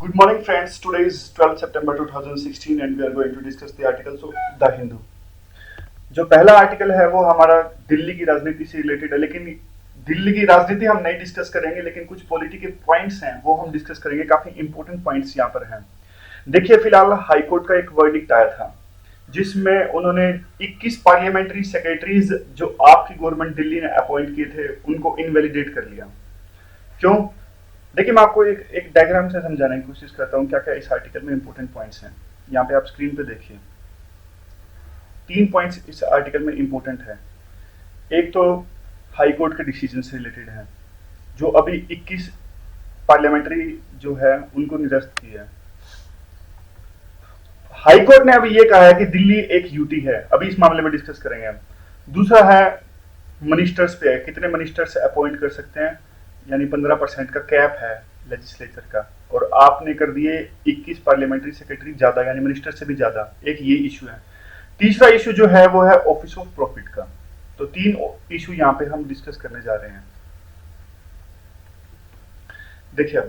Good morning, friends. Today is 12th September 2016, and we are going to discuss the articles of The Hindu. जो पहला article है वो हमारा दिल्ली की राजनीति से रिलेटेड है, लेकिन दिल्ली की राजनीति हम नहीं डिस्कस करेंगे, लेकिन कुछ पॉलिटिकल पॉइंट्स हैं वो हम डिस्कस करेंगे। काफी इंपॉर्टेंट पॉइंट्स यहाँ पर हैं। देखिए, फिलहाल हाईकोर्ट का एक वर्डिक्ट आया था जिसमें उन्होंने 21 पार्लियामेंट्री सेक्रेटरीज जो आपकी गवर्नमेंट दिल्ली ने अपॉइंट किए थे उनको इनवैलिडेट कर लिया। क्यों? देखिए, मैं आपको एक एक डायग्राम से समझाने की कोशिश करता हूँ क्या क्या इस आर्टिकल में इंपॉर्टेंट पॉइंट्स हैं। यहाँ पे आप स्क्रीन पे देखिए, 3 पॉइंट्स इस आर्टिकल में इंपॉर्टेंट है। एक तो हाई कोर्ट के डिसीजन से रिलेटेड है, जो अभी 21 पार्लियामेंट्री जो है उनको निरस्त किया है। हाई कोर्ट ने अभी ये कहा है कि दिल्ली एक यूटी है, अभी इस मामले में डिस्कस करेंगे हम। दूसरा है मिनिस्टर्स पे, कितने मिनिस्टर्स अपॉइंट कर सकते हैं, यानी 15% का कैप है लेजिस्लेचर का, और आपने कर दिए 21 पार्लियामेंट्री सेक्रेटरी ज्यादा, यानी मिनिस्टर से भी ज्यादा। एक ये इशू है। तीसरा इशू जो है वो है ऑफिस ऑफ प्रॉफिट का। तो 3 इशू यहाँ पे हम डिस्कस करने जा रहे हैं। देखिए,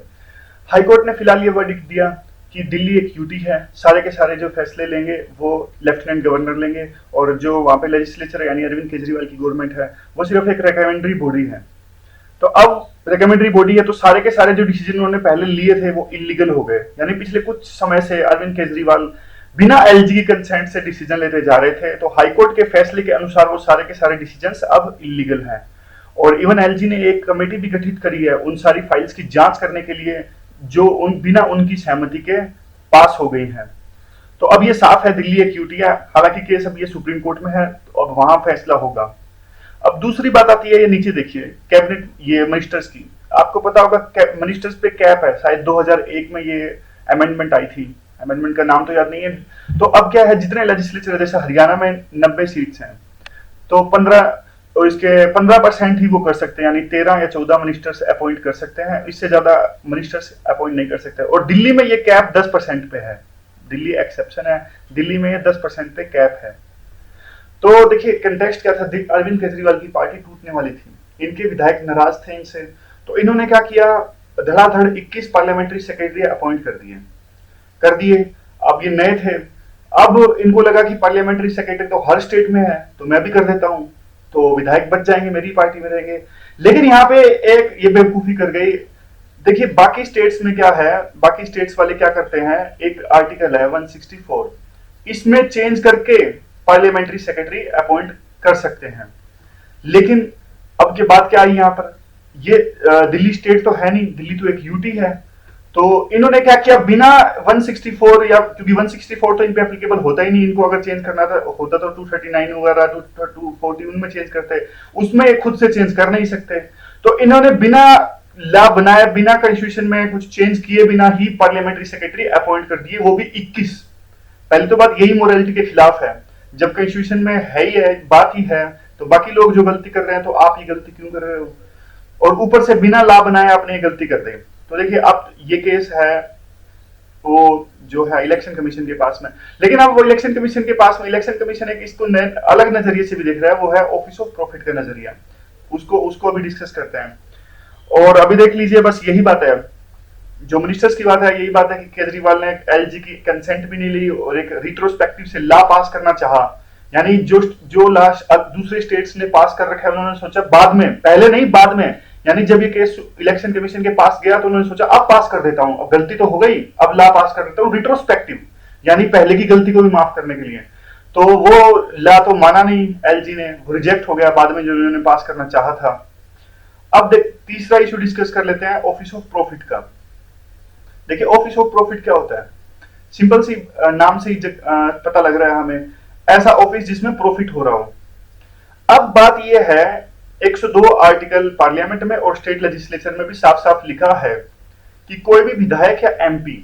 हाईकोर्ट ने फिलहाल ये वर्डिक्ट दिया कि दिल्ली एक यूटी है, सारे के सारे जो फैसले लेंगे वो लेफ्टिनेंट गवर्नर लेंगे, और जो वहां पे लेजिस्लेचर यानी अरविंद केजरीवाल की गवर्नमेंट है वो सिर्फ एक रिकमेंडरी बॉडी है। तो अब रिकमेंडरी बॉडी है तो सारे के सारे जो डिसीजन उन्होंने पहले लिए थे वो इलीगल हो गए, यानी पिछले कुछ समय से अरविंद केजरीवाल बिना एलजी की कंसेंट से डिसीजन लेते जा रहे थे। तो हाईकोर्ट के फैसले के अनुसार वो सारे के सारे डिसीजंस अब इलीगल हैं, और इवन एलजी ने एक कमेटी भी गठित करी है उन सारी फाइल्स की जांच करने के लिए जो बिना उनकी सहमति के पास हो गई हैं। तो अब ये साफ है दिल्ली एक यूटी है। हालांकि केस अब ये सुप्रीम कोर्ट में है, तो अब वहां फैसला होगा। अब दूसरी बात आती है, ये नीचे देखिए कैबिनेट, ये मिनिस्टर्स की। आपको पता होगा मिनिस्टर्स पे कैप है, शायद 2001 में ये अमेंडमेंट आई थी, अमेंडमेंट का नाम तो याद नहीं है। तो अब क्या है, जितने लेजिस्लेचर, जैसे हरियाणा में 90 सीट्स हैं, तो 15% ही वो कर सकते हैं, यानी 13 या 14 मिनिस्टर्स अपॉइंट कर सकते हैं, इससे ज्यादा मिनिस्टर्स अपॉइंट नहीं कर सकते। और दिल्ली में ये कैप 10% पे है, दिल्ली एक्सेप्शन है, दिल्ली में ये 10% पे कैप है। तो देखिए कंटेक्स्ट क्या था, अरविंद केजरीवाल की पार्टी टूटने वाली थी, इनके विधायक नाराज थे इनसे, तो इन्होंने क्या किया, धड़ाधड़ 21 पार्लियामेंट्री सेक्रेटरी अपॉइंट कर दिए। अब ये नए थे, अब इनको लगा कि पार्लियामेंट्री सेक्रेटरी तो हर स्टेट में है तो मैं भी कर देता हूं, तो विधायक बच जाएंगे, मेरी पार्टी में रहेंगे। लेकिन यहाँ पे एक ये बेवकूफी कर गई। देखिए बाकी स्टेट्स में क्या है, बाकी स्टेट्स वाले क्या करते हैं, एक आर्टिकल है 164, इसमें चेंज करके पार्लियामेंट्री सेक्रेटरी अपॉइंट कर सकते हैं। लेकिन अब की बात क्या आई यहाँ पर, ये दिल्ली स्टेट तो है नहीं, दिल्ली तो एक यूटी है। तो इन्होंने क्या किया, बिना 164, या क्योंकि 164 तो इन पे एप्लीकेबल होता ही नहीं, इनको अगर चेंज करना था होता तो 239 वगैरह 240 उनमें चेंज करते, उसमें खुद से चेंज कर नहीं सकते। तो इन्होंने बिना लॉ बनाए, बिना कॉन्स्टिट्यूशन में कुछ चेंज किए बिना ही पार्लियामेंट्री सेक्रेटरी अपॉइंट कर दिए, वो भी 21। पहले तो बात यही मोरालिटी के खिलाफ है, जब कॉन्स्टिट्यूशन में है ही है, बात ही है, तो बाकी लोग जो गलती कर रहे हैं तो आप ये गलती क्यों कर रहे हो, और ऊपर से बिना लॉ बनाए आपने ये गलती कर दी। तो देखिए अब ये केस है वो जो है इलेक्शन कमीशन के पास में, लेकिन अब वो इलेक्शन कमीशन के पास में, इलेक्शन कमीशन एक इसको अलग नजरिए से भी देख रहा है, वो है ऑफिस ऑफ प्रॉफिट का नजरिया। उसको उसको अभी डिस्कस करते हैं। और अभी देख लीजिए, बस यही बात है, जो मिनिस्टर्स की बात है, यही बात है कि केजरीवाल ने एलजी की कंसेंट भी नहीं ली और एक रिट्रोस्पेक्टिव से लॉ पास करना चाहा, यानी जो जो लॉ दूसरे स्टेट्स ने पास कर रखा है उन्होंने सोचा बाद में, पहले नहीं बाद में, यानी जब ये केस इलेक्शन कमीशन के पास गया तो उन्होंने सोचा अब पास कर देता हूं, अब गलती तो हो गई, अब लॉ पास कर देता हूं रिट्रोस्पेक्टिव, यानी पहले की गलती को भी माफ करने के लिए। तो वो लॉ तो माना नहीं एलजी ने, रिजेक्ट हो गया बाद में जो उन्होंने पास करना चाहा था। अब तीसरा इशू डिस्कस कर लेते हैं, ऑफिस ऑफ प्रॉफिट का। देखिए ऑफिस ऑफ प्रॉफिट क्या होता है, सिंपल सी नाम से ही पता लग रहा है हमें, ऐसा ऑफिस जिसमें प्रॉफिट हो रहा हो। अब बात यह है, 102 आर्टिकल पार्लियामेंट में और स्टेट लेजिस्लेचर में भी साफ साफ लिखा है कि कोई भी विधायक या एमपी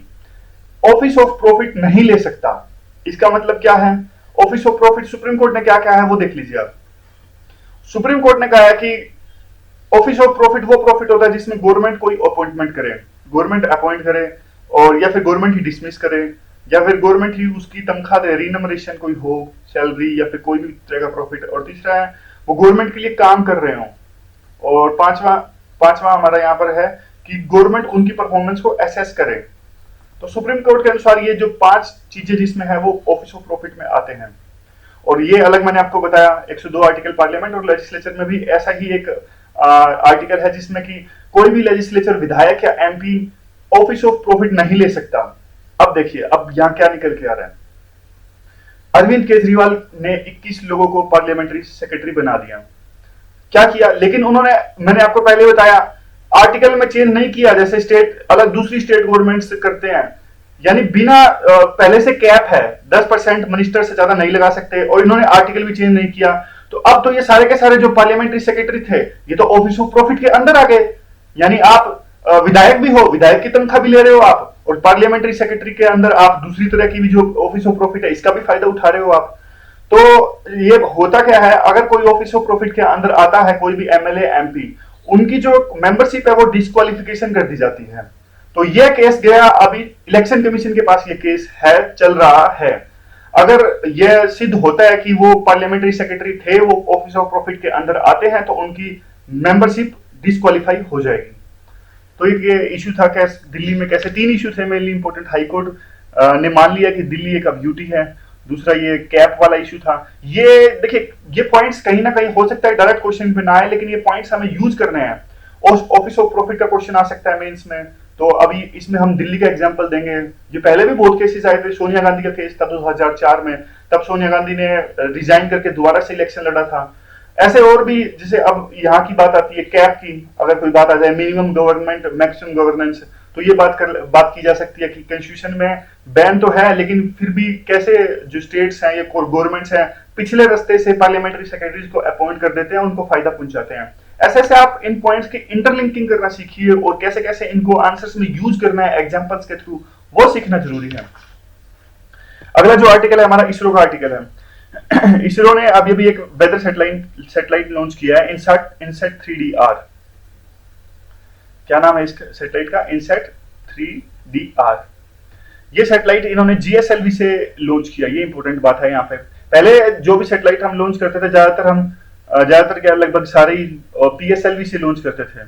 ऑफिस ऑफ प्रॉफिट नहीं ले सकता। इसका मतलब क्या है, office of profit supreme court ने क्या कहा है वो देख लीजिए आप। सुप्रीम कोर्ट ने कहा है कि ऑफिस ऑफ प्रॉफिट वो प्रॉफिट होता है जिसमें गवर्नमेंट कोई अपॉइंटमेंट करे, गवर्नमेंट अपॉइंट करे, और या फिर गवर्नमेंट ही डिसमिस करे, या फिर गवर्नमेंट ही उसकी तनख्वाह दे, रिनमरेशन कोई हो, सैलरी या फिर कोई भी तरह का प्रॉफिट। और तीसरा है वो गवर्नमेंट के लिए काम कर रहे हो। और पांचवा पांचवा हमारा यहाँ पर है कि गवर्नमेंट उनकी परफॉर्मेंस को एसेस करे। तो सुप्रीम कोर्ट के अनुसार ये जो 5 चीजें जिसमें है वो ऑफिस ऑफ प्रॉफिट में आते हैं। और ये अलग मैंने आपको बताया 102 आर्टिकल पार्लियामेंट और लेजिस्लेचर में भी ऐसा ही एक आर्टिकल है जिसमें कि कोई भी लेजिस्लेचर विधायक या एमपी ऑफिस ऑफ प्रॉफिट नहीं ले सकता। अब देखिए अब यहां क्या निकल के आ रहा है। अरविंद केजरीवाल ने 21 लोगों को पार्लियामेंट्री सेक्रेटरी बना दिया। क्या किया, लेकिन उन्होंने, मैंने आपको पहले बताया, आर्टिकल में चेंज नहीं किया जैसे स्टेट अलग दूसरी स्टेट गवर्नमेंट्स करते हैं। यानी बिना पहले से कैप है 10% मिनिस्टर से ज्यादा नहीं लगा सकते, और इन्होंने आर्टिकल भी चेंज नहीं किया। तो अब तो ये सारे के सारे जो पार्लियामेंट्री सेक्रेटरी थे ये तो ऑफिस ऑफ प्रॉफिट के अंदर आ गए। यानी आप विधायक भी हो, विधायक की तनख्वाह भी ले रहे हो आप, और पार्लियामेंट्री सेक्रेटरी के अंदर आप दूसरी तरह की भी जो ऑफिस ऑफ प्रॉफिट है इसका भी फायदा उठा रहे हो आप। तो ये होता क्या है, अगर कोई ऑफिस ऑफ प्रॉफिट के अंदर आता है, कोई भी एमएलए एमपी, उनकी जो मेंबरशिप है वो डिस्क्वालिफिकेशन कर दी जाती है। तो यह केस गया, अभी इलेक्शन कमीशन के पास ये केस है, चल रहा है। अगर यह सिद्ध होता है कि वो पार्लियामेंट्री सेक्रेटरी थे, वो ऑफिस ऑफ प्रॉफिट के अंदर आते हैं, तो उनकी मेंबरशिप डिस्क्वालीफाई हो जाएगी। तो एक ये इशू था, कैसे दिल्ली में कैसे 3 इशू थे मेनली इंपॉर्टेंट। हाईकोर्ट ने मान लिया कि दिल्ली एक अब्यूटी है। दूसरा ये कैप वाला इशू था। ये देखिए, ये पॉइंट्स कहीं ना कहीं हो सकता है डायरेक्ट क्वेश्चन पे ना आए, लेकिन ये पॉइंट्स हमें यूज करने हैं। ऑफिस ऑफ प्रॉफिट का क्वेश्चन आ सकता है मेंस में, तो अभी इसमें हम दिल्ली का एग्जांपल देंगे। ये पहले भी बहुत केसेस आए थे। सोनिया गांधी का केस था 2004 में, तब सोनिया गांधी ने रिजाइन करके दोबारा से इलेक्शन लड़ा था। ऐसे और भी, जैसे अब यहाँ की बात आती है कैप की, अगर कोई बात आ जाए मिनिमम गवर्नमेंट मैक्सिमम गवर्नेंस, तो ये बात की जा सकती है कि कॉन्स्टिट्यूशन में बैन तो है, लेकिन फिर भी कैसे जो स्टेट्स हैं या गवर्नमेंट्स हैं पिछले रास्ते से पार्लियामेंट्री सेक्रेटरीज को अपॉइंट कर देते हैं, उनको फायदा पहुंचाते हैं। ऐसे ऐसे आप इन पॉइंट्स की इंटरलिंकिंग करना सीखिए, और कैसे कैसे इनको आंसर्स में यूज करना है एग्जांपल्स के थ्रू, वो सीखना जरूरी है। अगला जो आर्टिकल है हमारा इसरो का आर्टिकल है। इसरो ने अभी अभी एक वेदर सेटेलाइट लॉन्च किया है, इनसैट 3DR। क्या नाम है इस सैटेलाइट का? INSAT 3DR। ये सैटेलाइट इन्होंने GSLV से लॉन्च किया। ये इंपॉर्टेंट बात है यहाँ पे। पहले जो भी सैटेलाइट हम लॉन्च करते थे, ज्यादातर क्या लगभग सारे ही PSLV से लॉन्च करते थे।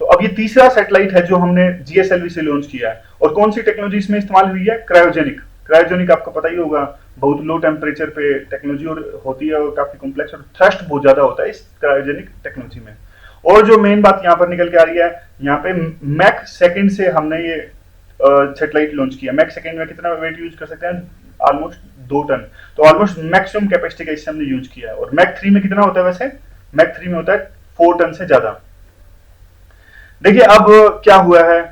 तो अब ये तीसरा सैटेलाइट है जो हमने GSLV से लॉन्च किया है। और कौन सी टेक्नोलॉजी इसमें इस्तेमाल हुई है? क्रायोजेनिक आपको पता ही होगा, बहुत लो टेम्परेचर पे टेक्नोलॉजी और होती है, और काफी कॉम्प्लेक्स, और थ्रस्ट बहुत ज्यादा होता है इस क्रायोजेनिक टेक्नोलॉजी में। और जो मेन बात यहाँ पर निकल के आ रही है, यहाँ पे मैक सेकंड से हमने ये सैटेलाइट लॉन्च किया। मैक सेकंड में कितना वेट यूज कर सकते हैं? Almost 2 ton. तो ऑलमोस्ट मैक्सिमम कैपेसिटी का इससे हमने यूज किया है। और मैक 3 में कितना होता है वैसे? मैक 3 में होता है 4 टन से ज्यादा। देखिए अब क्या हुआ है,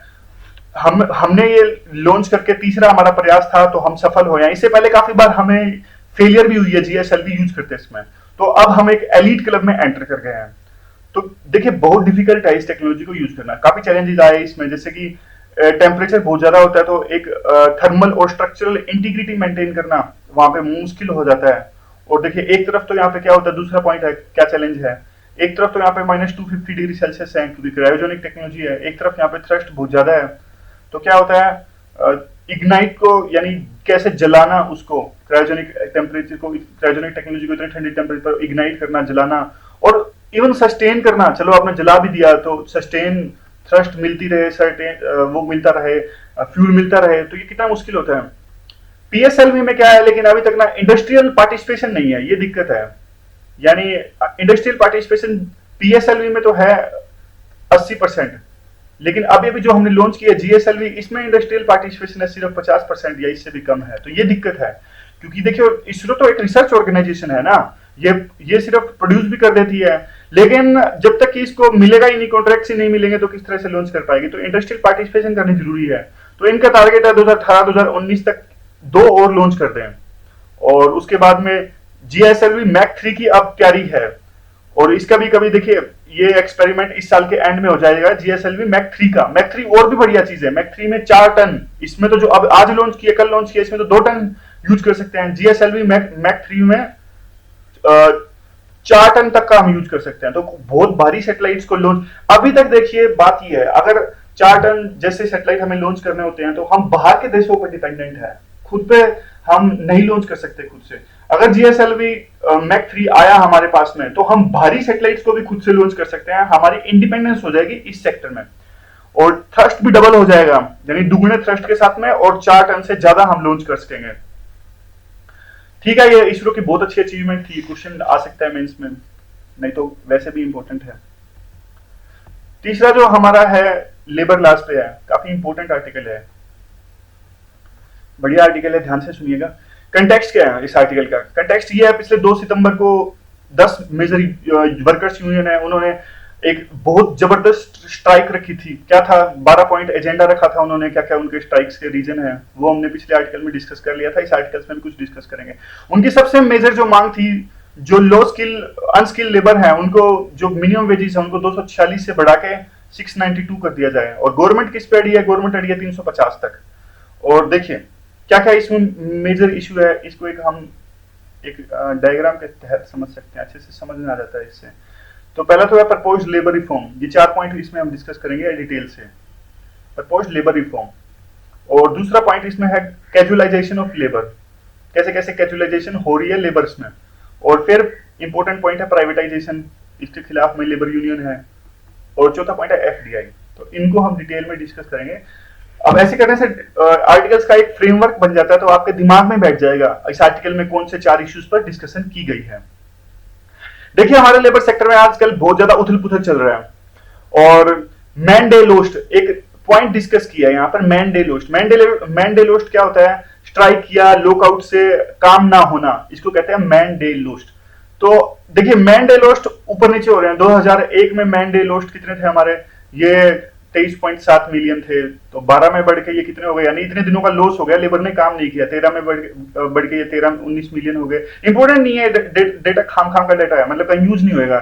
हमने ये लॉन्च करके तीसरा हमारा प्रयास था, तो हम सफल हो गए। इससे पहले काफी बार हमें फेलियर भी हुई है GSLV यूज करते इसमें। तो अब हम एक एलीट क्लब में एंटर कर गए हैं। तो देखिए बहुत डिफिकल्ट है इस टेक्नोलॉजी को यूज करना, काफी चैलेंजेस आए इसमें, जैसे कि टेम्परेचर बहुत ज्यादा होता है, तो एक थर्मल और स्ट्रक्चरल इंटीग्रिटी मेंटेन करना वहां पे मुश्किल हो जाता है। और देखिए एक तरफ तो यहाँ पे क्या होता है, दूसरा पॉइंट है क्या चैलेंज है, एक तरफ तो यहाँ पे -250 डिग्री सेल्सियस है क्योंकि क्रायोजेनिक टेक्नोलॉजी है, एक तरफ यहाँ पे थ्रस्ट बहुत ज्यादा है। तो क्या होता है, इग्नाइट को यानी कैसे जलाना उसको, क्रायोजेनिक टेम्परेचर को, क्रायोजेनिक टेक्नोलॉजी को इतने ठंडी टेम्परेचर पर इग्नाइट करना, जलाना, और इवन सस्टेन करना। चलो आपने जला भी दिया तो सस्टेन थ्रस्ट मिलती रहे, सर्टेन वो मिलता रहे, फ्यूल मिलता रहे, तो ये कितना मुश्किल होता है। PSLV में क्या है, लेकिन अभी तक ना इंडस्ट्रियल पार्टिसिपेशन नहीं है, ये दिक्कत है। यानी इंडस्ट्रियल पार्टिसिपेशन PSLV में तो है 80%, लेकिन अभी अभी जो हमने लॉन्च किया GSLV, इसमें इंडस्ट्रियल पार्टिसिपेशन है सिर्फ 50% या इससे भी कम है। तो ये दिक्कत है, क्योंकि देखिए इसरो तो एक रिसर्च ऑर्गेनाइजेशन है ना, ये सिर्फ प्रोड्यूस भी कर देती है, लेकिन जब तक कि इसको मिलेगा ही नहीं, कॉन्ट्रैक्ट ही नहीं मिलेंगे, तो किस तरह से लॉन्च कर पाएगी। तो इंडस्ट्रियल पार्टिसिपेशन करनी जरूरी है। तो इनका टारगेट है 2018-2019 तक 2 और लॉन्च कर दें, और उसके बाद में GSLV मैक 3 की अब तैयारी है। और इसका भी कभी देखिए ये एक्सपेरिमेंट इस साल के एंड में हो जाएगा GSLV मैक 3 का। मैक 3 और भी बढ़िया चीज है, मैक 3 में 4 टन, इसमें तो जो अब आज लॉन्च किया, कल लॉन्च किया, इसमें तो 2 टन यूज कर सकते हैं। GSLV मैक 3 में 4 टन तक का हम यूज कर सकते हैं। तो बहुत भारी सैटेलाइट्स को लॉन्च, अभी तक देखिए बात ये है, अगर 4 टन जैसे सैटेलाइट हमें लॉन्च करने होते हैं तो हम बाहर के देशों पर डिपेंडेंट है, खुद पे हम नहीं लॉन्च कर सकते खुद से। अगर GSLV मैक 3 आया हमारे पास में, तो हम भारी सैटेलाइट्स को भी खुद से लॉन्च कर सकते हैं, हमारी इंडिपेंडेंस हो जाएगी इस सेक्टर में। और थ्रस्ट भी डबल हो जाएगा, यानी दुगुने थ्रस्ट के साथ में, और 4 टन से ज्यादा हम लॉन्च कर सकेंगे। ठीक है, ये इसरो की बहुत अच्छी अचीवमेंट थी, क्वेश्चन आ सकता है मेंस में, नहीं तो वैसे भी इंपॉर्टेंट है। तीसरा जो हमारा है लेबर लॉस पे है, काफी इंपॉर्टेंट आर्टिकल है, बढ़िया आर्टिकल है, ध्यान से सुनिएगा। कंटेक्स्ट क्या है इस आर्टिकल का? कंटेक्स्ट ये है, पिछले 2 सितंबर को 10 मेजर वर्कर्स यूनियन है, उन्होंने एक बहुत जबरदस्त स्ट्राइक रखी थी। क्या था? 12 पॉइंट एजेंडा रखा था उन्होंने, क्या क्या उनके स्ट्राइक्स के रीजन है वो हमने पिछले आर्टिकल में डिस्कस कर लिया था, इस आर्टिकल्स में भी कुछ डिस्कस करेंगे। उनकी सबसे मेजर जो मांग थी, जो लो स्किल अनस्किल लेबर है उनको जो मिनिमम वेजेस है उनको 246 से बढ़ा के 692 कर दिया जाए, और गवर्नमेंट किस पे अड़ी है? गवर्नमेंट अड़ी है 350 तक। और देखिए क्या क्या इसमें मेजर इशू है, इसको हम एक डायग्राम के तहत समझ सकते हैं, अच्छे से समझ में आ जाता है इससे। तो पहला तो है प्रपोज्ड लेबर रिफॉर्म, ये 4 पॉइंट इसमें हम डिस्कस करेंगे डिटेल से, प्रपोज्ड लेबर रिफॉर्म। और दूसरा पॉइंट इसमें है कैजुअलाइजेशन ऑफ लेबर, कैसे कैसे कैजुअलाइजेशन हो रही है लेबर्स में। और फिर इंपॉर्टेंट पॉइंट है प्राइवेटाइजेशन, इसके खिलाफ में लेबर यूनियन है। और चौथा पॉइंट है एफडीआई, तो इनको हम डिटेल में डिस्कस करेंगे। अब ऐसे करने से आर्टिकल्स का एक फ्रेमवर्क बन जाता है, तो आपके दिमाग में बैठ जाएगा इस आर्टिकल में कौन से 4 इश्यूज पर डिस्कशन की गई है। देखिए हमारे लेबर सेक्टर में आजकल बहुत ज्यादा उथल पुथल चल रहा है, और मैन डे लोस्ट एक पॉइंट डिस्कस किया है यहाँ पर। Man day lost, man day lost क्या होता है? स्ट्राइक या लॉकआउट से काम ना होना, इसको कहते हैं मैन डे लोस्ट। तो देखिए मैन डे लोस्ट ऊपर नीचे हो रहे हैं। 2001 में मैन डे लोस्ट कितने थे हमारे? ये 23.7 मिलियन थे, तो 12 में बढ़ के ये कितने हो गए? यानी इतने दिनों का लॉस हो गया, लेबर ने काम नहीं किया। 13 में बढ़ के ये 19 मिलियन हो गए। इंपॉर्टेंट नहीं है, डेटा खाम का डेटा है, मतलब कहीं यूज नहीं होगा।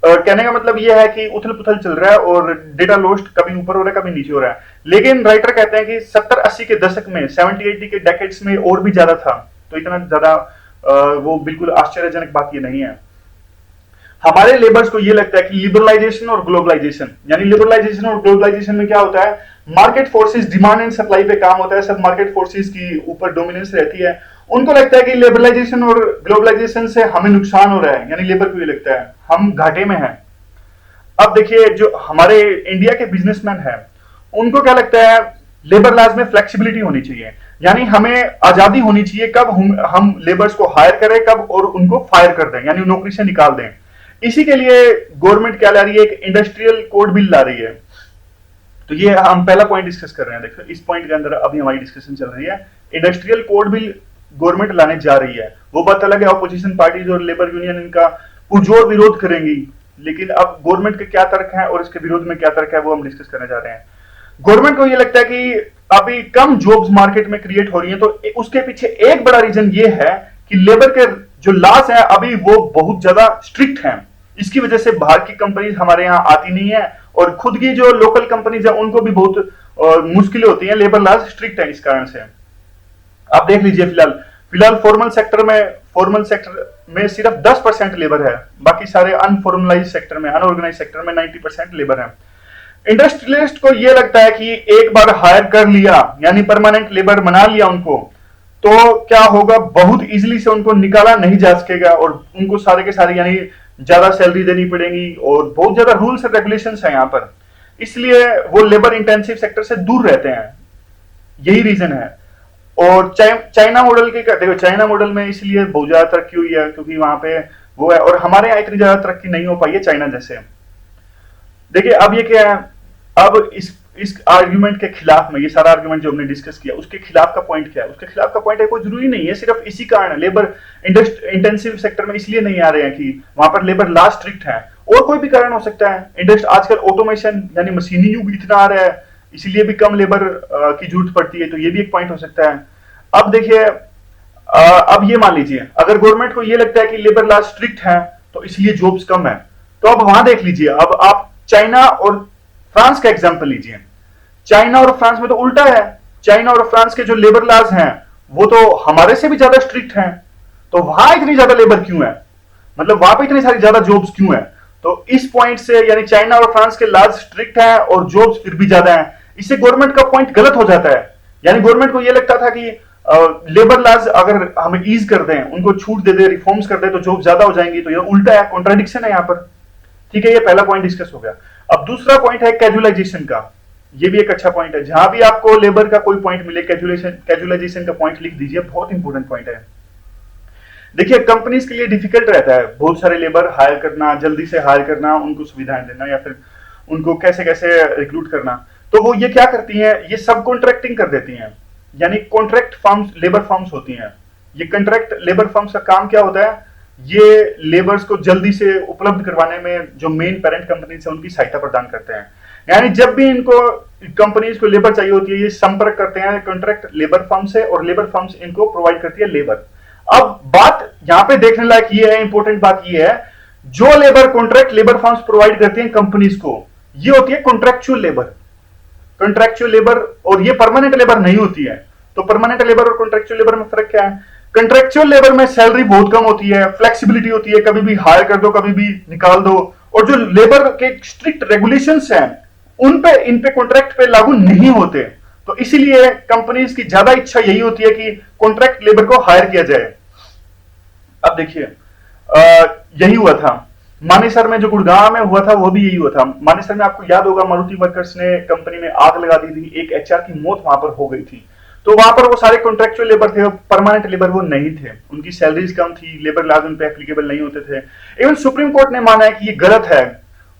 कहने का मतलब ये है कि उथल पुथल चल रहा है और डेटा लॉस्ट कभी ऊपर हो रहा है कभी नीचे हो रहा है। लेकिन राइटर कहते हैं कि 70-80 के दशक में, 70-80 के डेकेड्स में और भी ज्यादा था, तो इतना ज्यादा वो बिल्कुल आश्चर्यजनक बात ये नहीं है। हमारे लेबर्स को ये लगता है कि लिबरलाइजेशन और ग्लोबलाइजेशन, यानी लिबरलाइजेशन और ग्लोबलाइजेशन में क्या होता है? Market forces, demand and supply पे काम होता है, सब मार्केट फोर्सेस की ऊपर डोमिनेंस रहती है। उनको लगता है कि लिबरलाइजेशन और ग्लोबलाइजेशन से हमें नुकसान हो रहा है, यानी लेबर को ये लगता है हम घाटे में हैं। अब देखिए जो हमारे इंडिया के बिजनेसमैन हैं उनको क्या लगता है? लेबर लॉज में फ्लेक्सिबिलिटी होनी चाहिए, यानी हमें आजादी होनी चाहिए कब हम लेबर्स को हायर करें, कब और उनको फायर कर दें, यानी नौकरी से निकाल दें। इसी के लिए गवर्नमेंट क्या ला रही है? एक इंडस्ट्रियल कोड बिल ला रही है। तो ये हम पहला पॉइंट डिस्कस कर रहे हैं। देखो इस पॉइंट के अंदर अभी हमारी डिस्कशन चल रही है, इंडस्ट्रियल कोड बिल गवर्नमेंट लाने जा रही है। वो बात अलग है, ऑपोजिशन पार्टीज और लेबर यूनियन इनका पुरजोर विरोध करेंगी, लेकिन अब गवर्नमेंट के क्या तर्क है और इसके विरोध में क्या तर्क है वो हम डिस्कस करने जा रहे हैं। गवर्नमेंट को ये लगता है कि अभी कम जॉब्स मार्केट में क्रिएट हो रही हैं, तो उसके पीछे एक बड़ा रीजन ये है कि लेबर के जो लॉस है अभी वो बहुत ज्यादा स्ट्रिक्ट हैं। इसकी वजह से बाहर की कंपनीज हमारे यहाँ आती नहीं है, और खुद की जो लोकल कंपनीज है उनको भी बहुत मुश्किलें होती हैं, लेबर लॉज स्ट्रिक्ट है इस कारण से। आप देख लीजिए फिलहाल फॉर्मल सेक्टर में सिर्फ 10% लेबर है, बाकी सारे अनफॉर्मलाइज सेक्टर में, अनऑर्गेनाइज सेक्टर में 90% लेबर है। इंडस्ट्रियलिस्ट को यह लगता है कि एक बार हायर कर लिया, यानी परमानेंट लेबर बना लिया उनको, तो क्या होगा? बहुत इजीली से उनको निकाला नहीं जा सकेगा, और उनको सारे के सारे यानी ज्यादा सैलरी देनी पड़ेगी, और बहुत ज्यादा रूल्स एंड रेगुलेशंस है यहाँ पर, इसलिए वो लेबर इंटेंसिव सेक्टर से दूर रहते हैं, यही रीजन है। और चाइना मॉडल के देखो, चाइना मॉडल में इसलिए बहुत ज्यादा तरक्की हुई है क्योंकि वहां पे वो है, और हमारे यहाँ इतनी ज्यादा तरक्की नहीं हो पाई है चाइना जैसे। देखिए अब ये क्या है? अब इस आर्ग्यूमेंट के खिलाफ में, ये सारा आर्ग्यूमेंट जो हमने डिस्कस किया उसके खिलाफ का पॉइंट क्या है? उसके खिलाफ का पॉइंट है कोई जरूरी नहीं है, सिर्फ इसी कारण लेबर इंटेंसिव सेक्टर में इसलिए नहीं आ रहे हैं कि वहां पर लेबर लॉ स्ट्रिक्ट है, और कोई भी कारण हो सकता है। आजकल ऑटोमेशन यानी मशीनी युग इतना आ रहा है, इसलिए भी कम लेबर की जरूरत पड़ती है, तो ये भी एक पॉइंट हो सकता है। अब देखिए अब ये मान लीजिए अगर गवर्नमेंट को ये लगता है कि लेबर लॉ स्ट्रिक्ट है तो इसलिए जॉब्स कम है, तो अब वहां देख लीजिए, अब आप चाइना और फ्रांस का एग्जाम्पल लीजिए। चाइना और फ्रांस में तो उल्टा है, चाइना और फ्रांस के जो लेबर लॉज हैं वो तो हमारे से भी ज्यादा स्ट्रिक्ट हैं, तो वहां इतनी ज्यादा लेबर क्यों है? मतलब वहां पे इतनी सारी ज्यादा जॉब्स क्यों है? तो इस पॉइंट से यानी चाइना और फ्रांस के लॉज स्ट्रिक्ट हैं और जॉब्स फिर भी ज्यादा हैं, इससे गवर्नमेंट का पॉइंट गलत हो जाता है। यानी गवर्नमेंट को यह लगता था कि लेबर लॉज अगर हम ईज कर दें, उनको छूट दे दे, रिफॉर्म्स कर दे तो जॉब ज्यादा हो जाएंगी, तो ये उल्टा है, कॉन्ट्राडिक्शन है यहाँ पर। ठीक है, ये पहला पॉइंट डिस्कस हो गया। अब दूसरा पॉइंट है कैजुअलाइजेशन का, ये भी एक अच्छा पॉइंट है। जहां भी आपको लेबर का कोई पॉइंट मिले, कैजुअलाइजेशन का पॉइंट लिख दीजिए, बहुत इंपॉर्टेंट पॉइंट है। देखिए कंपनीज के लिए डिफिकल्ट रहता है बहुत सारे लेबर हायर करना, जल्दी से हायर करना, उनको सुविधाएं देना, या फिर उनको कैसे कैसे रिक्रूट करना। तो वो ये क्या करती हैं, ये सब कॉन्ट्रैक्टिंग कर देती हैं, यानी कॉन्ट्रैक्ट फर्म्स, लेबर फर्म्स होती हैं। ये कॉन्ट्रैक्ट लेबर फर्म्स का काम क्या होता है, ये लेबर्स को जल्दी से उपलब्ध करवाने में जो मेन पेरेंट कंपनीज है उनकी सहायता प्रदान करते हैं। यानी जब भी इनको कंपनीज को लेबर चाहिए होती है, ये संपर्क करते हैं कॉन्ट्रैक्ट लेबर फर्म से, और लेबर फर्म्स इनको प्रोवाइड करती है लेबर। अब बात यहां पे देखने लायक ये है, इंपॉर्टेंट बात ये है, जो labour contract labour firms provide करती हैं कंपनीज को, ये होती है कॉन्ट्रैक्चुअल लेबर। कॉन्ट्रैक्चुअल लेबर, और ये परमानेंट लेबर नहीं होती है। तो परमानेंट लेबर और कॉन्ट्रैक्चुअल लेबर में फर्क क्या है? कॉन्ट्रैक्चुअल लेबर में सैलरी बहुत कम होती है, फ्लेक्सिबिलिटी होती है, कभी भी हायर कर दो, कभी भी निकाल दो, और जो लेबर के स्ट्रिक्ट रेगुलेशंस हैं उन पे, इन पे कॉन्ट्रैक्ट पे लागू नहीं होते। तो इसीलिए कंपनीज की ज्यादा इच्छा यही होती है कि कॉन्ट्रैक्ट लेबर को हायर किया जाए। अब देखिए यही हुआ था मानेसर में, जो गुड़गांव में हुआ था वो भी यही हुआ था। मानेसर में आपको याद होगा, मारुति वर्कर्स ने कंपनी में आग लगा दी थी, एक एचआर की मौत वहां पर हो गई थी। तो वहां पर वो सारे कॉन्ट्रैक्चुअल लेबर थे, परमानेंट लेबर वो नहीं थे, उनकी सैलरीज कम थी, लेबर लॉज उन पे एप्लीकेबल नहीं होते थे। इवन सुप्रीम कोर्ट ने माना है कि ये गलत है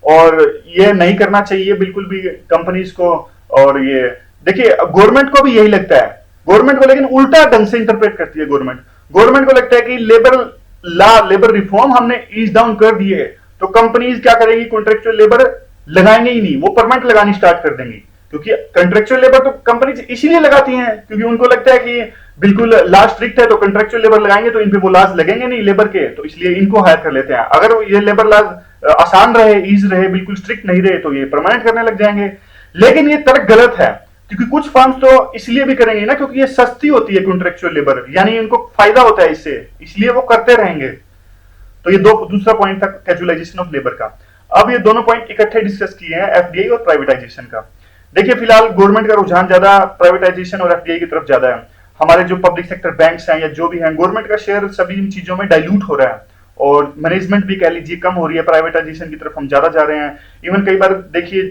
और ये नहीं करना चाहिए बिल्कुल भी कंपनीज को। और ये देखिए गवर्नमेंट को भी यही लगता है, गवर्नमेंट को लेकिन उल्टा ढंग से इंटरप्रेट करती है गवर्नमेंट। गवर्नमेंट को लगता है कि लेबर रिफॉर्म हमने ईज डाउन कर दिए, तो कंपनीज क्या करेंगी, कॉन्ट्रैक्चुअल लेबर लगाएंगे ही नहीं, वो परमानेंट लगानी स्टार्ट कर देंगी। क्योंकि कॉन्ट्रैक्चुअल लेबर तो कंपनीज इसीलिए लगाती हैं क्योंकि उनको लगता है कि बिल्कुल लॉ स्ट्रिक्ट है, तो कॉन्ट्रैक्चुअल लेबर लगाएंगे तो इन पे वो लॉज लगेंगे नहीं लेबर के, तो इसलिए इनको हायर कर लेते हैं। अगर ये लेबर लॉज आसान रहे, ईज रहे, बिल्कुल स्ट्रिक्ट नहीं रहे, तो ये परमानेंट करने लग जाएंगे। लेकिन ये तर्क गलत है, क्योंकि कुछ फर्म्स तो इसलिए भी करेंगे ना क्योंकि ये सस्ती होती है कॉन्ट्रैक्चुअल लेबर, यानी इनको फायदा होता है इससे, इसलिए वो करते रहेंगे। तो ये दूसरा पॉइंट था कैजुअलाइजेशन ऑफ लेबर का। अब ये दोनों पॉइंट इकट्ठे डिस्कस किए हैं, एफडीआई और प्राइवेटाइजेशन का। देखिए फिलहाल गवर्नमेंट का रुझान ज्यादा प्राइवेटाइजेशन और एफडीआई की तरफ ज्यादा है। हमारे जो पब्लिक सेक्टर बैंक्स हैं या जो भी हैं, गवर्नमेंट का शेयर सभी इन चीजों में डाइल्यूट हो रहा है, और मैनेजमेंट भी कह लीजिए कम हो रही है, प्राइवेटाइजेशन की तरफ हम ज्यादा जा रहे हैं। इवन कई बार देखिए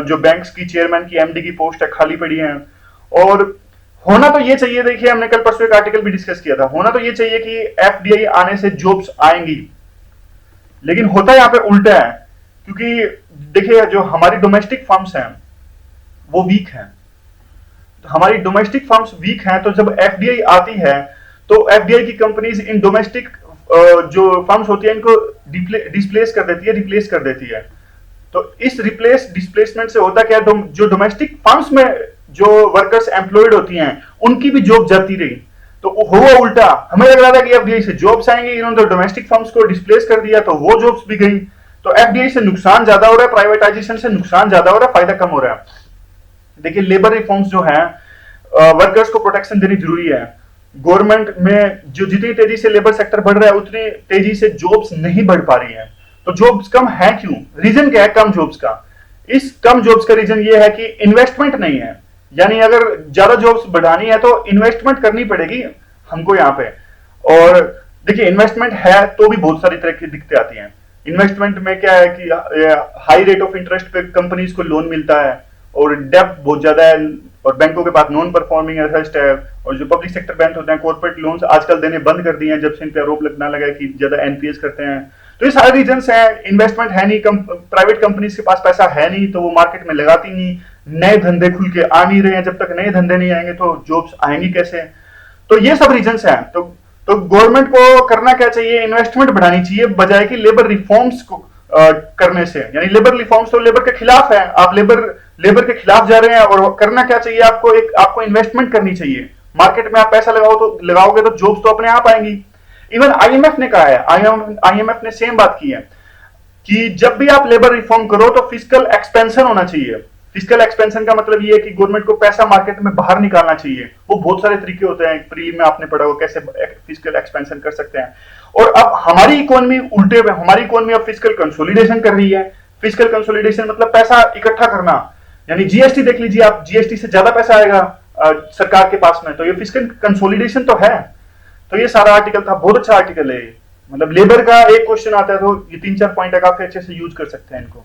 जो बैंक्स की चेयरमैन की, एमडी की पोस्ट है खाली पड़ी है। और होना तो ये चाहिए, देखिए हमने कल परसों एक आर्टिकल भी डिस्कस किया था, होना तो ये चाहिए कि एफडीआई आने से जॉब्स आएंगी, लेकिन होता यहाँ पे उल्टा है। क्योंकि देखिए जो हमारी डोमेस्टिक फर्म्स हैं वो वीक हैं, तो हमारी डोमेस्टिक फर्म्स वीक हैं, तो जब एफडीआई आती है तो एफडीआई की कंपनीज इन डोमेस्टिक जो फर्म्स होती है इनको डिस्प्लेस कर देती है, रिप्लेस कर देती है। तो इस डिस्प्लेसमेंट से होता क्या है, जो डोमेस्टिक फर्म्स में जो वर्कर्स एम्प्लॉयड होती हैं उनकी भी जॉब जाती रही। तो हुआ उल्टा, हमें लग रहा था कि एफडीआई से जॉब्स आएंगे, इन्होंने तो डोमेस्टिक फर्म्स को डिस्प्लेस कर दिया तो वो जॉब्स भी गई। तो एफडीआई से नुकसान ज्यादा हो रहा है, प्राइवेटाइजेशन से नुकसान ज्यादा हो रहा है, फायदा कम हो रहा है। देखिए लेबर रिफॉर्म्स जो हैं, वर्कर्स को प्रोटेक्शन देनी जरूरी है। गवर्नमेंट में जो जितनी तेजी से लेबर सेक्टर बढ़ रहा है उतनी तेजी से जॉब्स नहीं बढ़ पा रही हैं। तो जॉब्स कम है क्यों, रीजन क्या है कम जॉब्स का? इस कम जॉब्स का रीजन ये है कि इन्वेस्टमेंट नहीं है। यानी अगर ज्यादा जॉब्स बढ़ानी है तो इन्वेस्टमेंट करनी पड़ेगी हमको यहाँ पे। और देखिए इन्वेस्टमेंट है तो भी बहुत सारी तरह की दिक्कतें आती हैं। इन्वेस्टमेंट में क्या है कि हाई रेट ऑफ इंटरेस्ट पे कंपनीज को लोन मिलता है, और डेप्थ बहुत ज्यादा है, और बैंकों के पास नॉन परफॉर्मिंग एसेट है। और जो पब्लिक सेक्टर बैंक होते हैं कॉर्पोरेट लोन्स आजकल देने बंद कर दिए हैं जब से इन पे आरोप लगना लगा कि ज्यादा एनपीएस करते हैं। तो ये सारे रीजंस हैं, इन्वेस्टमेंट है नहीं, प्राइवेट कंपनीज के पास पैसा है नहीं तो वो मार्केट में लगाती नहीं, नए धंधे खुल के आ नहीं रहे हैं, जब तक नए धंधे नहीं आएंगे तो जॉब्स आएंगी कैसे? तो ये सब रीजंस हैं। तो गवर्नमेंट को करना क्या चाहिए, इन्वेस्टमेंट बढ़ानी चाहिए बजाय कि लेबर रिफॉर्म्स को करने से। यानी लेबर रिफॉर्म्स तो लेबर के खिलाफ है, आप लेबर के खिलाफ जा रहे हैं। और करना क्या चाहिए आपको इन्वेस्टमेंट करनी चाहिए, मार्केट में आप पैसा लगाओगे तो जॉब्स तो अपने आप आएंगी। इवन आईएमएफ ने कहा है, आईएमएफ ने सेम बात की है कि जब भी आप लेबर रिफॉर्म करो तो फिस्कल एक्सपेंशन होना चाहिए। फिस्कल एक्सपेंशन का मतलब ये है कि गवर्नमेंट को पैसा मार्केट में बाहर निकालना चाहिए। वो बहुत सारे तरीके होते हैं, प्रीलिम में आपने पढ़ा हो कैसे फिस्कल एक्सपेंशन कर सकते हैं। और अब हमारी इकोनॉमी उल्टे हुए, हमारी इकोनॉमी अब फिस्कल कंसोलिडेशन कर रही है। फिस्कल कंसोलिडेशन मतलब पैसा इकट्ठा करना, यानी जीएसटी देख लीजिए आप, जीएसटी से ज्यादा पैसा आएगा सरकार के पास में, तो ये फिस्कल कंसोलिडेशन तो है। तो ये सारा आर्टिकल था, बहुत अच्छा आर्टिकल है। मतलब लेबर का एक क्वेश्चन आता है तो ये 3-4 पॉइंट है, काफी अच्छे से यूज कर सकते हैं इनको।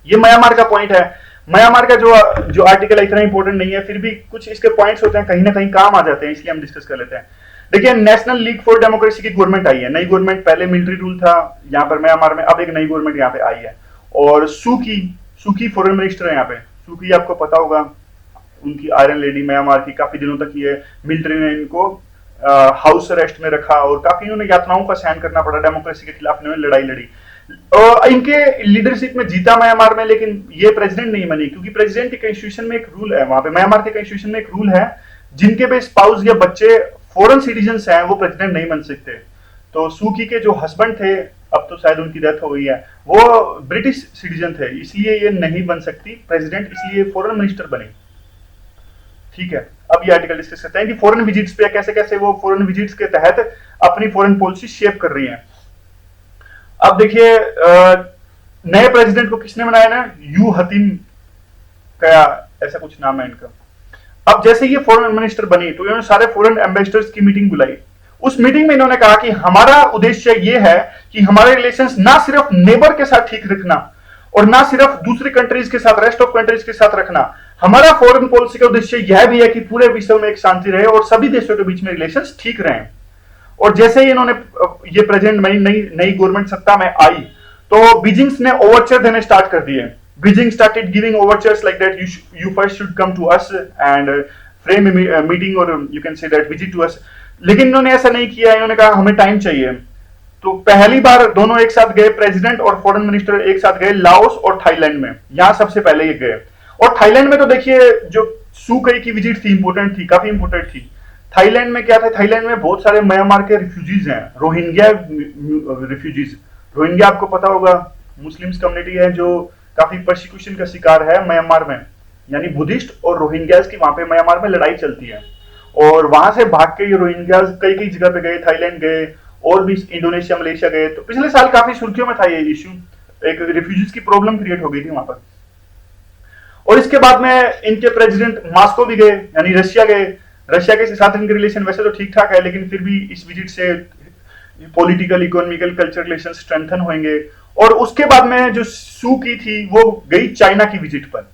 ये म्यांमार का पॉइंट है। म्यांमार का जो जो आर्टिकल इतना इंपॉर्टेंट नहीं है, फिर भी कुछ इसके पॉइंट्स होते हैं, कहीं ना कहीं काम आ जाते हैं, इसलिए हम डिस्कस कर लेते हैं। देखिए, नेशनल लीग फॉर डेमोक्रेसी की गवर्नमेंट आई है, नई गवर्नमेंट, पहले मिलिट्री रूल था यहाँ पर म्यांमार में, अब एक नई गवर्नमेंट यहाँ पे आई है। और सूकी फॉरेन मिनिस्टर है यहाँ पे। सूकी आपको पता होगा, उनकी आयरन लेडी म्यांमार की, काफी दिनों तक ये मिलिट्री ने इनको हाउस अरेस्ट में रखा और काफी इन्होंने यातनाओं का सहन करना पड़ा, डेमोक्रेसी के खिलाफ इन्होंने लड़ाई लड़ी। इनके लीडरशिप में जीता म्यांमार में, लेकिन ये प्रेसिडेंट नहीं बनी, क्योंकि प्रेसिडेंट के कॉन्स्टिट्यूशन में एक रूल है, वहां पे म्यांमार के कॉन्स्टिट्यूशन में एक रूल है, जिनके पे स्पाउस या बच्चे फॉरेन सिटीजन हैं वो प्रेसिडेंट नहीं बन सकते। तो सूकी के जो हस्बैंड थे, अब तो शायद उनकी डेथ हो गई है, वो ब्रिटिश सिटीजन थे, इसलिए ये नहीं बन सकती प्रेसिडेंट, इसलिए फॉरेन मिनिस्टर बनी। ठीक है, अब ये आर्टिकल डिस्कस करते हैं कि फॉरेन विजिट्स पे कैसे कैसे वो फॉरेन विजिट्स के तहत अपनी फॉरेन पॉलिसी शेप कर रही है। अब देखिए, नए प्रेसिडेंट को किसने बनाया ना, यू हतीम क्या ऐसा कुछ नाम है इनका। अब जैसे ये फॉरेन मिनिस्टर बनी तो इन्होंने सारे फॉरेन एम्बेसडर्स की मीटिंग बुलाई। उस मीटिंग में इन्होंने कहा कि हमारा उद्देश्य ये है कि हमारे रिलेशंस ना सिर्फ नेबर के साथ ठीक रखना और ना सिर्फ दूसरी कंट्रीज के साथ, रेस्ट ऑफ कंट्रीज के साथ रखना, हमारा फॉरेन पॉलिसी का उद्देश्य यह भी है कि पूरे विश्व में एक शांति रहे और सभी देशों के बीच में रिलेशंस ठीक रहें। और जैसे ही इन्होंने ये प्रेसिडेंट नई गवर्नमेंट सत्ता में आई, तो बीजिंग ने ओवरचर देने स्टार्ट कर दिए। Beijing started giving overtures like that you first should come to us and frame a meeting or you can say that visit to us। लेकिन इन्होंने ऐसा नहीं किया, इन्होंने कहा हमें टाइम चाहिए। तो पहली बार दोनों एक साथ गए, प्रेसिडेंट और फॉरेन मिनिस्टर एक साथ गए लाओस और थाईलैंड में, यहां सबसे पहले ये गए। और थाईलैंड में तो देखिए, जो सू कई की विजिट थी इंपोर्टेंट थी, काफी इंपोर्टेंट थी। थाईलैंड में क्या था, थाईलैंड में बहुत सारे म्यांमार के रिफ्यूजीज हैं, रोहिंग्या रिफ्यूजीज। रोहिंग्या आपको पता होगा, मुस्लिम्स कम्युनिटी है जो काफी परसिक्यूशन का शिकार है म्यांमार में, यानी बुद्धिस्ट और रोहिंग्यास की वहां पे म्यांमार में लड़ाई चलती है। और वहां से भाग के ये रोहिंग्यास कई कई जगह पे गए, थाईलैंड गए और भी इंडोनेशिया, मलेशिया गए। तो पिछले साल काफी सुर्खियों में था ये इश्यू, एक रिफ्यूजीज की प्रॉब्लम क्रिएट हो गई थी वहां पर। और इसके बाद में इनके प्रेसिडेंट मॉस्को भी गए, यानी रशिया गए। रशिया के साथ इनके रिलेशन वैसे तो ठीक ठाक है, लेकिन फिर भी इस विजिट से political, economical, culture relation strengthen होंगे। और उसके बाद में जो सू की थी वो गई चाइना की विजिट पर।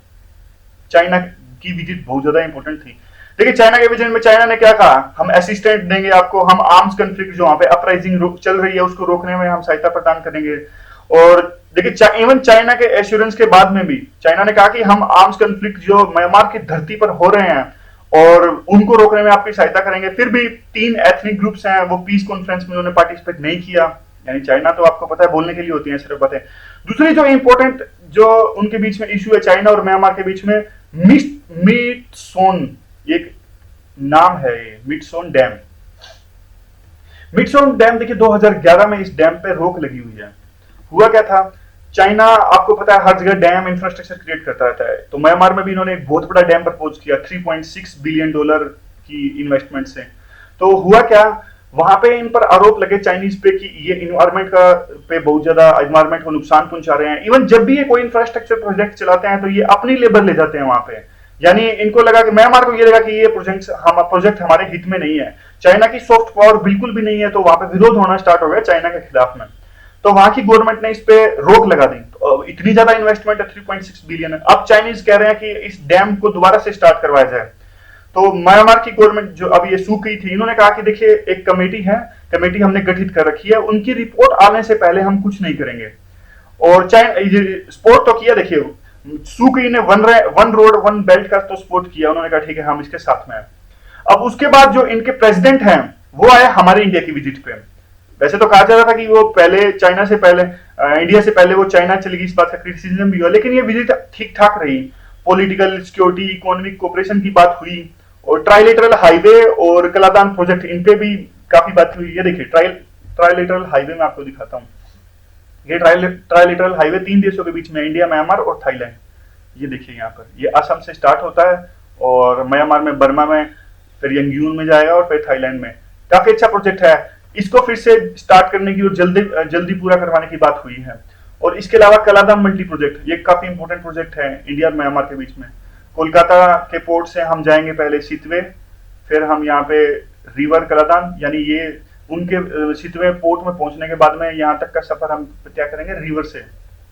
चाइना की विजिट बहुत ज्यादा इंपॉर्टेंट थी। देखिए, चाइना के विजिट में चाइना ने क्या कहा, हम असिस्टेंट देंगे आपको, हम आर्म्स कन्फ्लिक्ट जो वहां पे अपराइजिंग चल रही है उसको रोकने में हम सहायता प्रदान करेंगे। और देखिए, इवन चाइना के एश्योरेंस के बाद में भी चाइना ने कहा कि हम आर्म्स कन्फ्लिक्ट जो म्यांमार की धरती पर हो रहे हैं और उनको रोकने में आपकी सहायता करेंगे। फिर भी 3 एथनिक ग्रुप्स हैं, वो पीस कॉन्फ्रेंस में उन्होंने पार्टिसिपेट नहीं किया, यानी चाइना तो आपको पता है बोलने के लिए होती है सिर्फ बातें। दूसरी जो इंपॉर्टेंट जो उनके बीच में इश्यू है चाइना और म्यांमार के बीच में, मिटसोन एक नाम है, ये मिटसोन डैम। मिटसोन डैम देखिए 2011 में इस डैम पे रोक लगी हुई है। हुआ क्या था, चाइना आपको पता है हर जगह डैम इंफ्रास्ट्रक्चर क्रिएट करता रहता है, तो म्यांमार में भी इन्होंने एक बहुत बड़ा डैम प्रपोज किया $3.6 बिलियन की इन्वेस्टमेंट से। तो हुआ क्या, वहां पे इन पर आरोप लगे चाइनीज पे कि ये इन्वायरमेंट का पे बहुत ज्यादा इन्वायरमेंट को नुकसान पहुंचा रहे हैं। इवन जब भी ये कोई इंफ्रास्ट्रक्चर प्रोजेक्ट चलाते हैं तो ये अपनी लेबर ले जाते हैं वहां पे, यानी इनको लगा कि म्यांमार को ये लगा कि ये प्रोजेक्ट हमारे हित में नहीं है। चाइना की सॉफ्ट पावर बिल्कुल भी नहीं है, तो वहां पे विरोध होना स्टार्ट हो गया चाइना के खिलाफ में। तो वहां की गवर्नमेंट ने इस पे रोक लगा दी। तो इतनी ज्यादा इन्वेस्टमेंट है, 3.6 बिलियन है। अब चाइनीज कह रहे हैं कि इस डैम को दोबारा से स्टार्ट करवाया जाए। तो म्यांमार की गवर्नमेंट जो अब ये सूख गई थी, इन्होंने कहा कि देखिए एक कमेटी है, कमेटी हमने गठित कर रखी है, उनकी रिपोर्ट आने से पहले हम कुछ नहीं करेंगे। और चाइना सपोर्ट तो किया, देखिए सूकी ने वन रोड वन बेल्ट का तो सपोर्ट किया, उन्होंने कहा ठीक है हम इसके साथ में हैं। अब उसके बाद जो इनके प्रेसिडेंट हैं वो आए हमारे इंडिया की विजिट पे। वैसे तो कहा जा रहा था कि वो पहले चाइना से पहले इंडिया से पहले वो चाइना चली गई, इस बात का क्रिटिसिज्म भी हुआ, लेकिन ये विजिट ठीक ठाक रही। पॉलिटिकल, सिक्योरिटी, इकोनॉमिक कोऑपरेशन की बात हुई और ट्राइलेटरल हाईवे और कलादान प्रोजेक्ट, इन पे भी काफी बात हुई। ये देखिए ट्राइलेटरल हाईवे में आपको दिखाता हूँ। ये ट्राइलेटरल हाईवे 3 देशों के बीच में, इंडिया, म्यांमार और थाईलैंड। ये देखिए यहाँ पर, ये असम से स्टार्ट होता है और म्यांमार में, बर्मा में, फिर यंगून में जाएगा और फिर थाईलैंड में। काफी अच्छा प्रोजेक्ट है, इसको फिर से स्टार्ट करने की और जल्दी पूरा करवाने की बात हुई है। और इसके अलावा कलादाम मल्टी प्रोजेक्ट, ये काफी इंपॉर्टेंट प्रोजेक्ट है इंडिया और म्यांमार के बीच में। कोलकाता के पोर्ट से हम जाएंगे पहले सितवे, फिर हम यहाँ पे रिवर कलादान, यानी ये उनके सितवे पोर्ट में पहुंचने के बाद में यहाँ तक का सफर हम क्या करेंगे, रिवर से,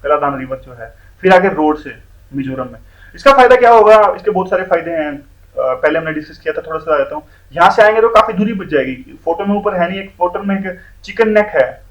कलादान रिवर जो है, फिर आगे रोड से मिजोरम में। इसका फायदा क्या होगा, इसके बहुत सारे फायदे हैं। पहले हमने डिस्कस किया था, थोड़ा सा बताता हूँ। यहाँ से आएंगे तो काफी दूरी बच जाएगी, फोटो में ऊपर है नहीं, एक फोटो में एक चिकन नेक है,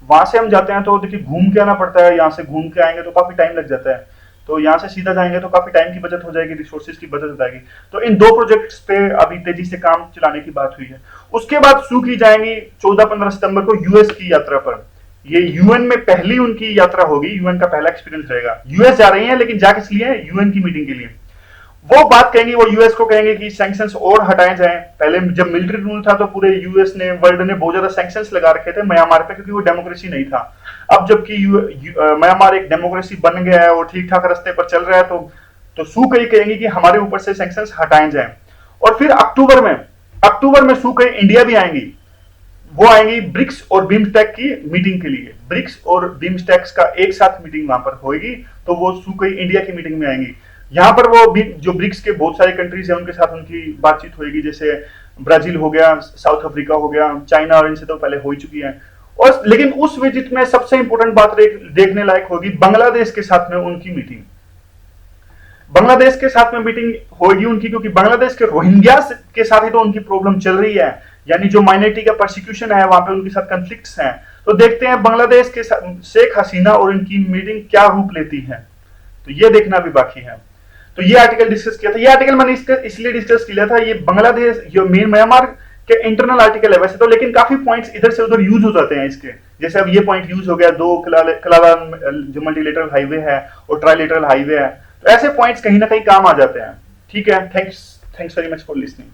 वहां से हम जाते हैं तो देखिए घूम के आना पड़ता है, यहाँ से घूम के आएंगे तो काफी टाइम लग जाता है। तो यहाँ से सीधा जाएंगे तो काफी टाइम की बचत हो जाएगी, रिसोर्सेज की बचत हो जाएगी। तो इन दो प्रोजेक्ट्स पे अभी तेजी से काम चलाने की बात हुई है। उसके बाद सू की जाएंगी 14-15 सितंबर को यूएस की यात्रा पर। ये यूएन में पहली उनकी यात्रा होगी, यूएन का पहला एक्सपीरियंस रहेगा। यूएस जा रही हैं, लेकिन जा किस लिए? यूएन की मीटिंग के लिए। वो बात कहेंगी, वो यूएस को कहेंगे कि सैंक्शंस और हटाए जाएं। पहले जब मिलिट्री रूल था तो पूरे यूएस ने, वर्ल्ड ने बहुत ज्यादा सैंक्शंस लगा रखे थे म्यांमार पे, क्योंकि वो डेमोक्रेसी नहीं था। अब जबकि म्यांमार एक डेमोक्रेसी बन गया है और ठीक ठाक रास्ते पर चल रहा है, तो सू कई कहेंगी कि हमारे ऊपर से सैंक्शंस हटाए जाएं। और फिर अक्टूबर में सू कई इंडिया भी आएंगी। वो आएंगी ब्रिक्स और बिम्स्टेक की मीटिंग के लिए। ब्रिक्स और बिम्स्टेक्स का एक साथ मीटिंग वहां पर होगी, तो वो सू कई इंडिया की मीटिंग में आएंगी। यहाँ पर वो जो ब्रिक्स के बहुत सारे कंट्रीज हैं उनके साथ उनकी बातचीत होगी, जैसे ब्राजील हो गया, साउथ अफ्रीका हो गया, चाइना, और इनसे तो पहले हो ही चुकी है। और लेकिन उस विजिट में सबसे इंपॉर्टेंट बात देखने लायक होगी बांग्लादेश के साथ में उनकी मीटिंग। बांग्लादेश के साथ में मीटिंग होगी उनकी, क्योंकि बांग्लादेश के रोहिंग्या के साथ ही तो उनकी प्रॉब्लम चल रही है, यानी जो माइनॉरिटी का परसिक्यूशन है वहां पे उनके साथ कंफ्लिक्ट्स हैं। तो देखते हैं बांग्लादेश के साथ शेख हसीना और इनकी मीटिंग क्या रूप लेती है, तो ये देखना भी बाकी है। तो ये आर्टिकल डिस्कस किया था। ये आर्टिकल मैंने इसलिए डिस्कस किया था, ये बांग्लादेश जो मेन म्यांमार के इंटरनल आर्टिकल है वैसे तो, लेकिन काफी पॉइंट्स इधर से उधर यूज हो जाते हैं इसके। जैसे अब ये पॉइंट यूज हो गया, दो कलाला जो मल्टीलेटरल हाईवे है और ट्राइलेटरल हाईवे है, तो ऐसे पॉइंट्स कहीं ना कहीं काम आ जाते हैं। ठीक है, thanks very much for listening.